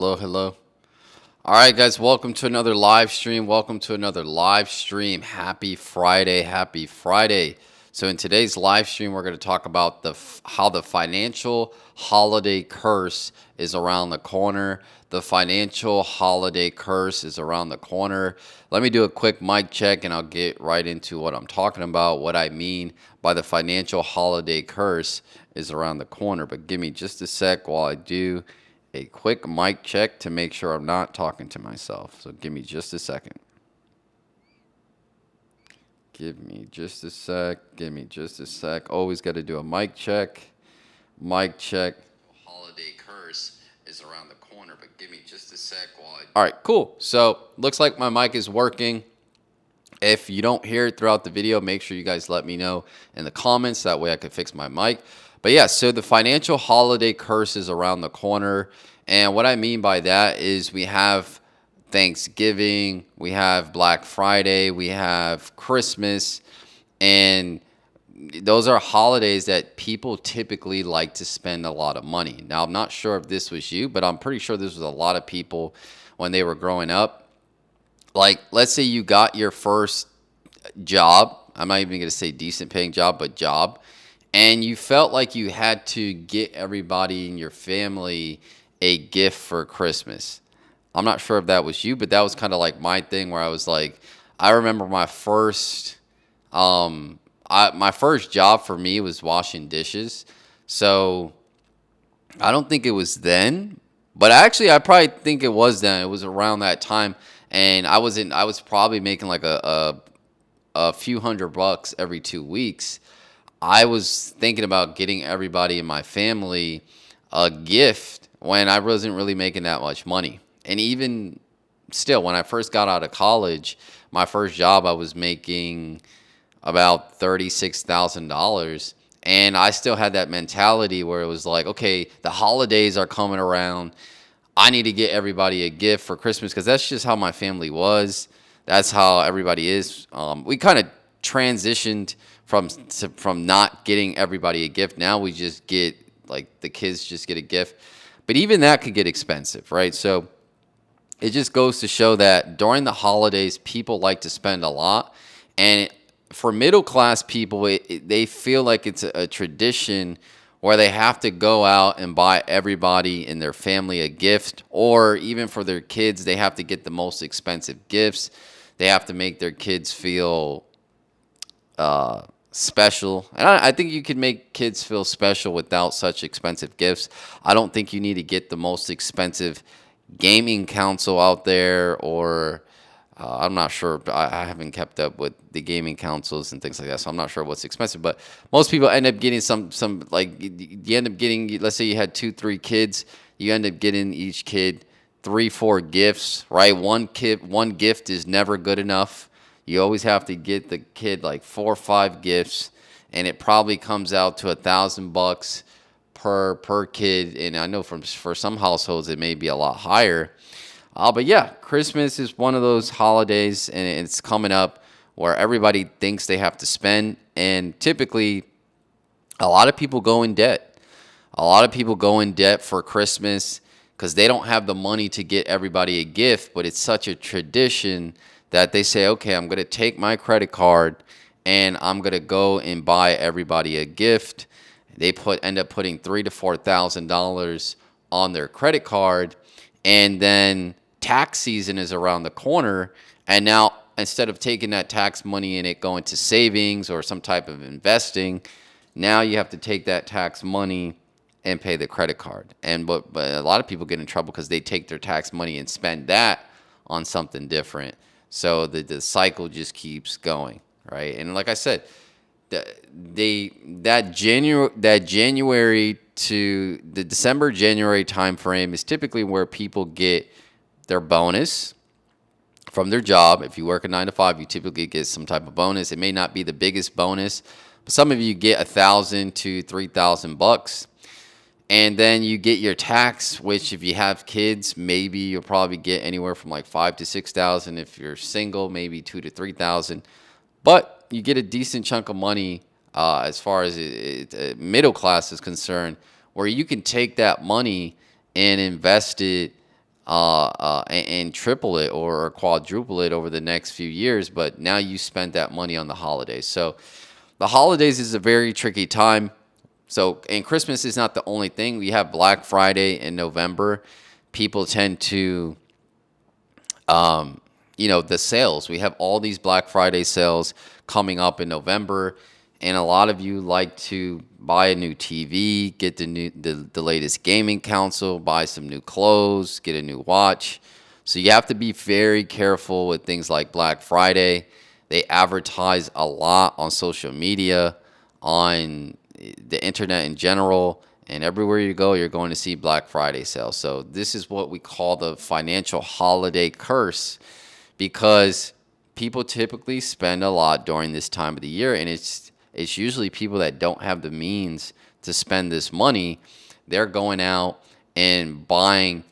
Hello, hello. All right, guys, welcome to another live stream. Welcome to another live stream. Happy Friday. Happy Friday. So, in today's live stream, we're going to talk about how the financial holiday curse is around the corner. The financial holiday curse is around the corner. Let me do a quick mic check and I'll get right into what I'm talking about, what I mean by the financial holiday curse is around the corner. But give me just a sec while I do a quick mic check to make sure I'm not talking to myself. So give me just a second. Give me just a sec. Give me just a sec. Always got to do a mic check. Mic check. Holiday curse is around the corner, but give me just a sec while I. All right, cool. So looks like my mic is working. If you don't hear it throughout the video, make sure you guys let me know in the comments. That way I can fix my mic. But yeah, so the financial holiday curse is around the corner. And what I mean by that is we have Thanksgiving, we have Black Friday, we have Christmas, and those are holidays that people typically like to spend a lot of money. Now, I'm not sure if this was you, but I'm pretty sure this was a lot of people when they were growing up. Like, let's say you got your first job. I'm not even going to say decent paying job, but job. And you felt like you had to get everybody in your family a gift for Christmas. I'm not sure if that was you, but that was kind of like my thing where I was like, I remember my first job for me was washing dishes. So I don't think it was then, but actually I probably think it was then. It was around that time, and I was probably making like a few $100 every 2 weeks. I was thinking about getting everybody in my family a gift when I wasn't really making that much money. And even still, when I first got out of college, my first job, I was making about $36,000. And I still had that mentality where it was like, okay, the holidays are coming around. I need to get everybody a gift for Christmas because that's just how my family was. That's how everybody is. We kind of transitioned from not getting everybody a gift. Now we just get like the kids just get a gift, but even that could get expensive, right? So it just goes to show that during the holidays, people like to spend a lot, and for middle class people, they feel like it's a tradition where they have to go out and buy everybody in their family a gift, or even for their kids, they have to get the most expensive gifts. They have to make their kids feel special. And I think you can make kids feel special without such expensive gifts. I don't think you need to get the most expensive gaming console out there, or I'm not sure. I haven't kept up with the gaming consoles and things like that, so I'm not sure what's expensive. But most people end up getting some like you end up getting. Let's say you had 2, 3 kids, you end up getting each kid 3, 4 gifts, right? One gift is never good enough. You always have to get the kid like 4 or 5 gifts, and it probably comes out to $1,000 per kid. And I know for some households it may be a lot higher. But yeah, Christmas is one of those holidays, and it's coming up where everybody thinks they have to spend, and typically a lot of people go in debt. A lot of people go in debt for Christmas because they don't have the money to get everybody a gift, but it's such a tradition that they say, okay, I'm going to take my credit card and I'm going to go and buy everybody a gift. They end up putting $3,000 to $4,000 on their credit card, and then tax season is around the corner, and now instead of taking that tax money and it going to savings or some type of investing, now you have to take that tax money and pay the credit card. And but a lot of people get in trouble because they take their tax money and spend that on something different. So the cycle just keeps going, right? And like I said, that January to the December January time frame is typically where people get their bonus from their job. If you work a 9 to 5, you typically get some type of bonus. It may not be the biggest bonus, but some of you get $1,000 to $3,000. And then you get your tax, which if you have kids, maybe you'll probably get anywhere from like 5,000 to 6,000. If you're single, maybe 2,000 to 3,000. But you get a decent chunk of money as far as middle class is concerned, where you can take that money and invest it and triple it or quadruple it over the next few years. But now you spent that money on the holidays. So the holidays is a very tricky time. So, and Christmas is not the only thing. We have Black Friday in November. People tend to, the sales. We have all these Black Friday sales coming up in November, and a lot of you like to buy a new TV, get the latest gaming console, buy some new clothes, get a new watch. So you have to be very careful with things like Black Friday. They advertise a lot on social media, on the internet in general, and everywhere you go, you're going to see Black Friday sales. So this is what we call the financial holiday curse, because people typically spend a lot during this time of the year, and it's usually people that don't have the means to spend this money. They're going out and buying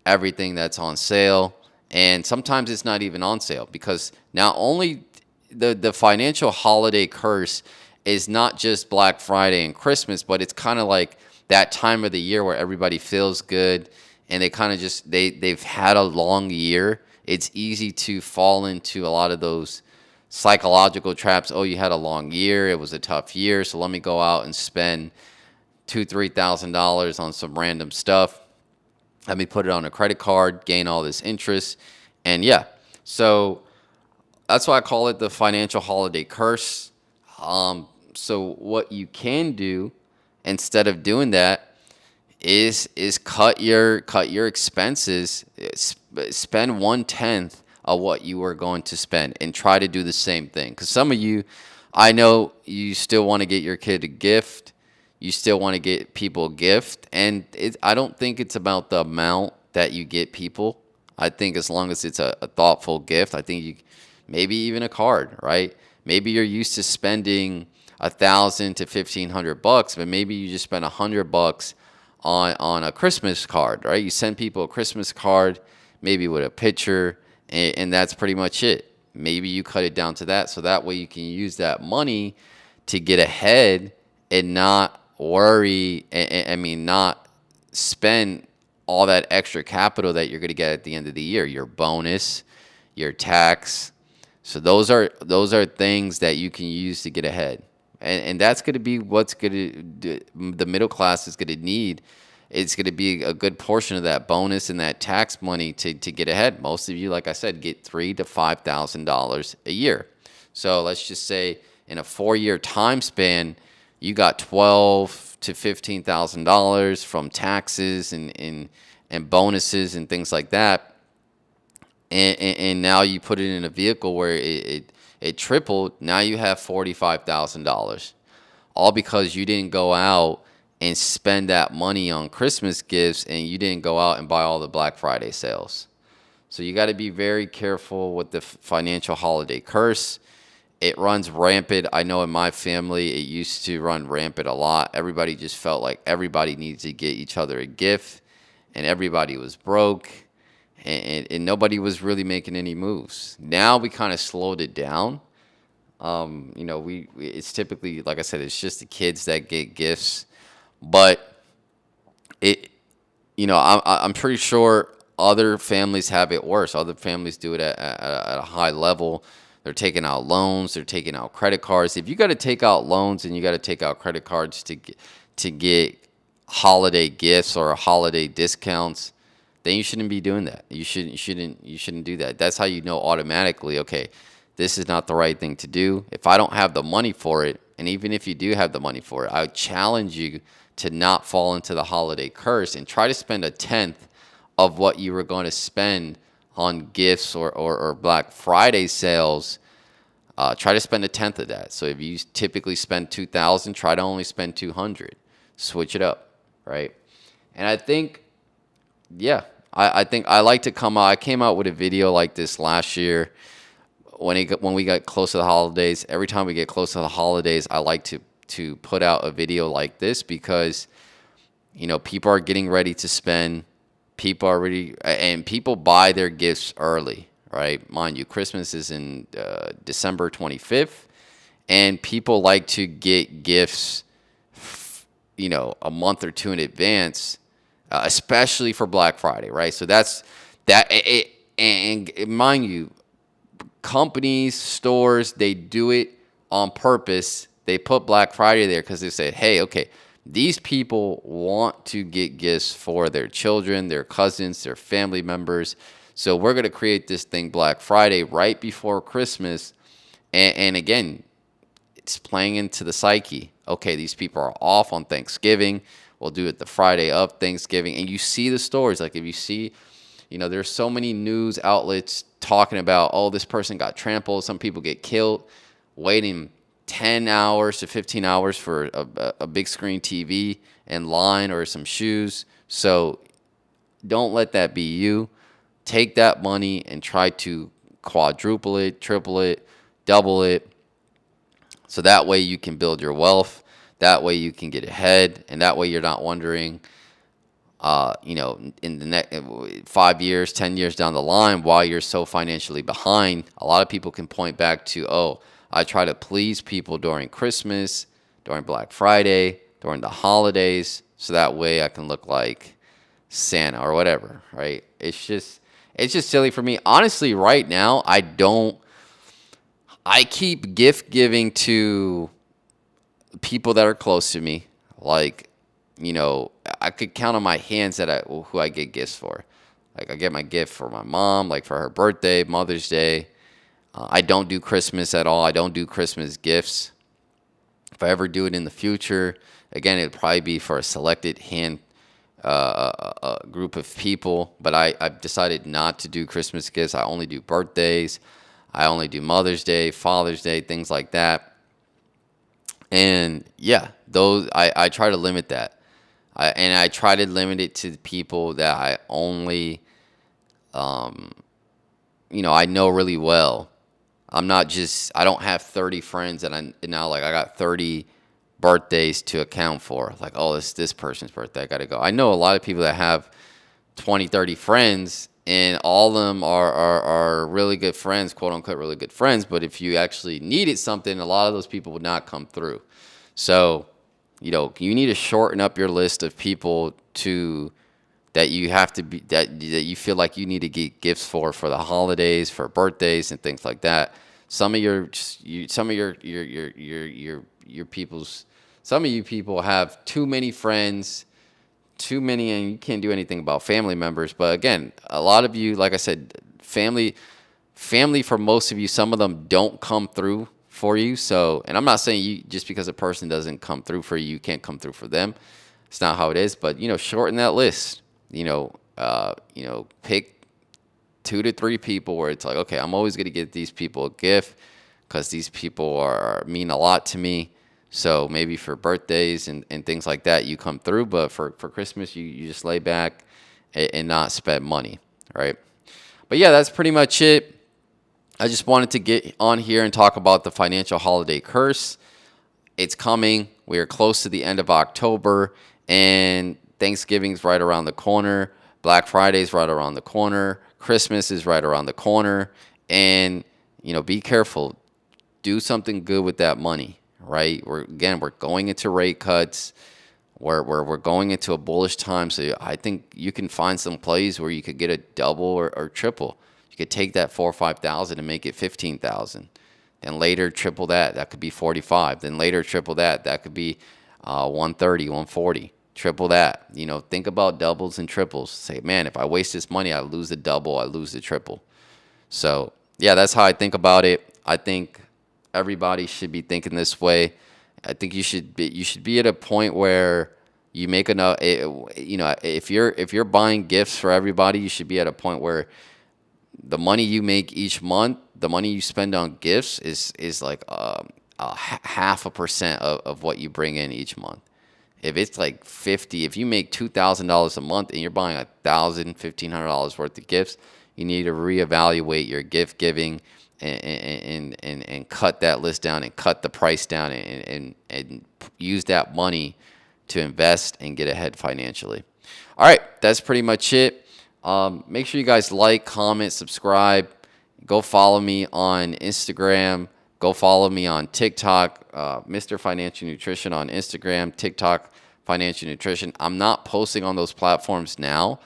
everything that's on sale, and sometimes it's not even on sale, because not only the financial holiday curse is not just Black Friday and Christmas, but it's kind of like that time of the year where everybody feels good and they kind of just they've had a long year. It's easy to fall into a lot of those psychological traps. Oh, you had a long year, it was a tough year, so let me go out and spend $2,000-$3,000 on some random stuff. Let me put it on a credit card, gain all this interest. And yeah, so that's why I call it the financial holiday curse. So what you can do instead of doing that is cut your expenses. Spend 1/10 of what you are going to spend, and try to do the same thing. Because some of you, I know you still want to get your kid a gift. You still want to get people a gift, and I don't think it's about the amount that you get people. I think as long as it's a thoughtful gift, I think you maybe even a card, right? Maybe you're used to spending $1,000 to $1,500, but maybe you just spend $100 on a Christmas card, right? You send people a Christmas card, maybe with a picture, and that's pretty much it. Maybe you cut it down to that, so that way you can use that money to get ahead and not worry. Not spend all that extra capital that you're going to get at the end of the year, your bonus, your tax. So those are things that you can use to get ahead, and that's going to be what's going to do, the middle class is going to need. It's going to be a good portion of that bonus and that tax money to get ahead. Most of you, like I said, get $3,000 to $5,000 a year. So let's just say in a 4-year time span, you got $12,000 to $15,000 from taxes and bonuses and things like that. And now you put it in a vehicle where it tripled. Now you have $45,000, all because you didn't go out and spend that money on Christmas gifts, and you didn't go out and buy all the Black Friday sales. So you got to be very careful with the financial holiday curse. It runs rampant. I know in my family, it used to run rampant a lot. Everybody just felt like everybody needs to get each other a gift, and everybody was broke, and nobody was really making any moves. Now we kind of slowed it down. It's typically, like I said, it's just the kids that get gifts, but I'm pretty sure other families have it worse. Other families do it at a high level. They're taking out loans. They're taking out credit cards. If you got to take out loans and you got to take out credit cards to get holiday gifts or holiday discounts, then you shouldn't be doing that. You shouldn't do that. That's how you know automatically, okay, this is not the right thing to do. If I don't have the money for it, and even if you do have the money for it, I would challenge you to not fall into the holiday curse and try to spend 1/10 of what you were going to spend on gifts or Black Friday sales. Try to spend 1/10 of that. So if you typically spend $2,000, try to only spend $200. Switch it up, right? And I think, yeah, I think I like to come out. I came out with a video like this last year when we got close to the holidays. Every time we get close to the holidays, I like to put out a video like this, because people are getting ready to spend. People buy their gifts early, right? Mind you, Christmas is in December 25th, and people like to get gifts, a month or two in advance, especially for Black Friday, right? So that's That and mind you, companies, stores, they do it on purpose. They put Black Friday there because they said, hey, okay, these people want to get gifts for their children, their cousins, their family members. So we're going to create this thing Black Friday right before Christmas. And again, it's playing into the psyche. Okay, these people are off on Thanksgiving. We'll do it the Friday of Thanksgiving. And you see the stories. Like if you see, there's so many news outlets talking about, oh, this person got trampled. Some people get killed waiting 10 hours to 15 hours for a big screen TV in line or some shoes. So don't let that be you. Take that money and try to quadruple it, triple it, double it. So that way you can build your wealth. That way you can get ahead. And that way you're not wondering, in the next 5 years, 10 years down the line, while you're so financially behind. A lot of people can point back to, oh, I try to please people during Christmas, during Black Friday, during the holidays, so that way I can look like Santa or whatever, right? It's just silly for me. Honestly, right now, I keep gift giving to people that are close to me. Like, I could count on my hands who I get gifts for. Like, I get my gift for my mom, like for her birthday, Mother's Day. I don't do Christmas at all. I don't do Christmas gifts. If I ever do it in the future, again, it'd probably be for a selected group of people. But I've decided not to do Christmas gifts. I only do birthdays. I only do Mother's Day, Father's Day, things like that. And yeah, those I try to limit that. I try to limit it to the people that I only, I know really well. I don't have 30 friends and now like I got 30 birthdays to account for. Like, oh, it's this person's birthday. I got to go. I know a lot of people that have 20, 30 friends and all of them are really good friends, quote unquote, really good friends. But if you actually needed something, a lot of those people would not come through. So, you need to shorten up your list of people that you have to be that you feel like you need to get gifts for the holidays, for birthdays, and things like that. Some of your people's some of you people have too many friends, too many, and you can't do anything about family members. But again, a lot of you, like I said, family for most of you, some of them don't come through for you. So, and I'm not saying you just because a person doesn't come through for you, you can't come through for them. It's not how it is. But shorten that list. Pick 2 to 3 people where it's like, okay, I'm always gonna get these people a gift because these people mean a lot to me. So maybe for birthdays and things like that, you come through. But for Christmas, you just lay back and not spend money, right? But yeah, that's pretty much it. I just wanted to get on here and talk about the financial holiday curse. It's coming. We are close to the end of October, and Thanksgiving's right around the corner. Black Friday's right around the corner. Christmas is right around the corner. And, be careful. Do something good with that money, right? We're going into rate cuts. We're going into a bullish time. So I think you can find some plays where you could get a double or triple. You could take that 4 or 5,000 and make it 15,000. Then later triple that. That could be 45. Then later triple that. That could be 130, 140. Triple that. Think about doubles and triples. Say, man, if I waste this money, I lose the double, I lose the triple. So yeah, that's how I think about it. I think everybody should be thinking this way. I think you should be at a point where you make enough. If you're buying gifts for everybody, you should be at a point where the money you make each month, the money you spend on gifts is like a 0.5% of what you bring in each month. If it's like 50, if you make $2,000 a month and you're buying $1,000, $1,500 worth of gifts, you need to reevaluate your gift giving and cut that list down and cut the price down and use that money to invest and get ahead financially. All right, that's pretty much it. Make sure you guys like, comment, subscribe. Go follow me on Instagram. Go follow me on TikTok, Mr. Financial Nutrition on Instagram, TikTok Financial Nutrition. I'm not posting on those platforms now.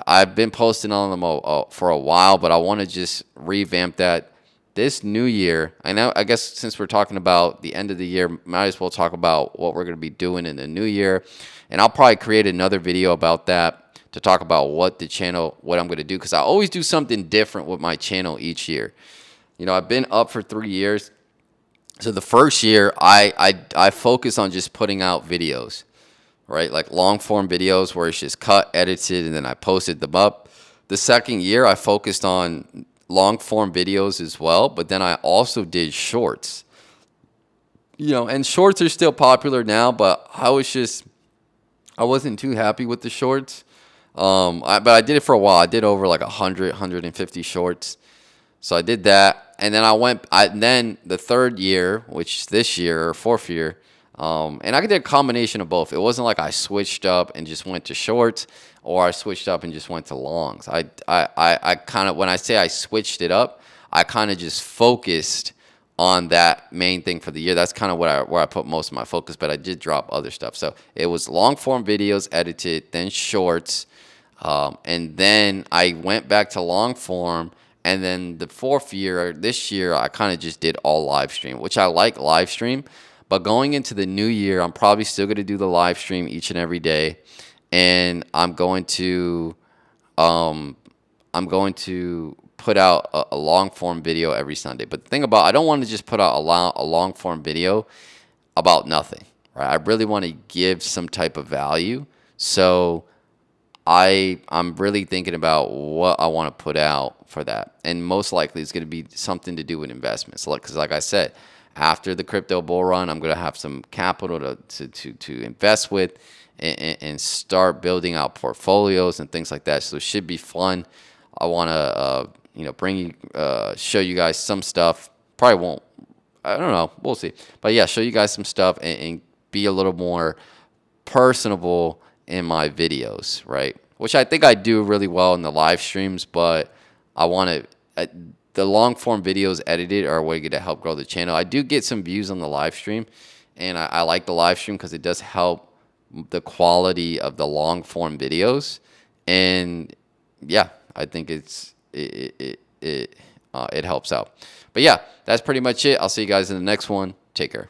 I've been posting on them for a while, but I want to just revamp that this new year. I guess since we're talking about the end of the year, might as well talk about what we're going to be doing in the new year. And I'll probably create another video about that to talk about what I'm going to do, because I always do something different with my channel each year. I've been up for 3 years. So the first year, I focus on just putting out videos, right? Like long form videos where it's just cut, edited, and then I posted them up. The second year, I focused on long form videos as well, but then I also did shorts. And shorts are still popular now, but I wasn't too happy with the shorts. But I did it for a while. I did over like 150 shorts. So I did that, and then then the third year, which is this year or fourth year, and I did a combination of both. It wasn't like I switched up and just went to shorts, or I switched up and just went to longs. I kind of, when I say I switched it up, I kind of just focused on that main thing for the year. That's kind of where I put most of my focus, but I did drop other stuff. So it was long form videos edited, then shorts, and then I went back to long form. And then the fourth year, this year, I kind of just did all live stream, which I like live stream. But going into the new year, I'm probably still going to do the live stream each and every day. And I'm going to put out a long form video every Sunday. But the thing about, I don't want to just put out a long form video about nothing, right? I really want to give some type of value. So I'm really thinking about what I want to put out for that, and most likely it's going to be something to do with investments. Because, like I said, after the crypto bull run, I'm going to have some capital to invest with, and start building out portfolios and things like that. So it should be fun. I want to show you guys some stuff. Probably won't. I don't know. We'll see. But yeah, show you guys some stuff, and be a little more personable in my videos, right? Which I think I do really well in the live streams, but I want to, the long form videos edited are a way to help grow the channel. I do get some views on the live stream, and I like the live stream because it does help the quality of the long form videos. And yeah, I think it helps out. But yeah, that's pretty much it. I'll see you guys in the next one. Take care.